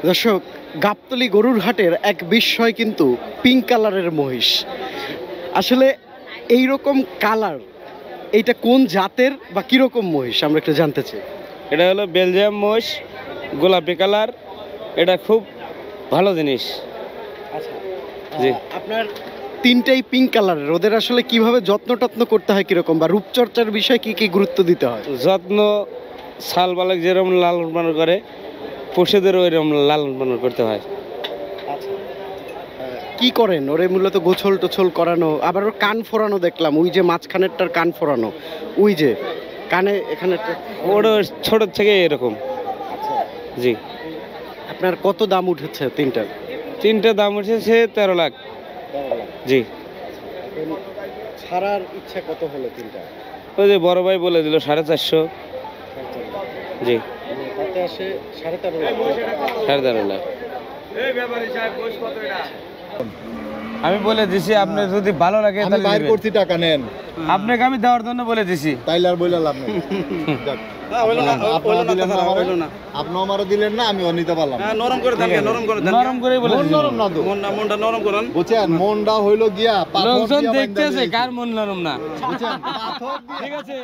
দর্শক, গাবতলী গরুর হাটের এক বিস্ময় কিন্তু পিঙ্ক কালারের মহিষ। আসলে এই রকম কালার, এইটা কোন জাতের বা কিরকম মহিষ আমরা একটু জানতে চাই। এটা হলো বেলজিয়াম মহিষ, গোলাপি কালার। এটা খুব ভালো জিনিস। জি, আপনার তিনটাই পিঙ্ক কালারের, ওদের আসলে কিভাবে যত্ন টত্ন করতে হয় কিরকম, বা রূপচর্চার বিষয়ে কি কি গুরুত্ব দিতে হয়? যত্ন ছাল বালক যেরকম লালন পালন করে পশুদেরও এরকম লালন পালন করতে হয়। কি করেন ওরে? মূলত গোছল টোছল করানো, আবার ওর কান ফোরানো দেখলাম, ওই যে মাঝখানেরটার কান ফোরানো, ওই যে কানে এখানে। ওটা ছোট থেকে এরকম। জি। আপনার কত দাম উঠেছে তিনটার? তিনটে দাম উঠেছে 13 লাখ। জি। ছাড়ার ইচ্ছা কত হলো তিনটা? ওই যে বড় ভাই বলে দিল 450। জি, তাতে আসে 13.5 লাখ। 13.5 লাখ। আমি বলে দিছি, আপনি যদি ভালো লাগে আমি তাহলে বাইর দিবেন। করছি, টাকা নেন। আপনাকে আমি দেওয়ার জন্য বলে দিছি। তাইলে আর বইলা লাভ নেই। যাক। আপনারা দিলেন না আমারে? আপনি আমারও দিলেন না, আমিও নিতে পারলাম না। নরম করে বলে মন দিছি। নরম না তো। বুঝছেন, মনটা হইলো গিয়া পাথর লোকজন দিয়া বাইন্ধা দেখতেছে দিয়েছি। কার মন নরম না। বুঝছেন, পাথর দিয়া। ঠিক আছে।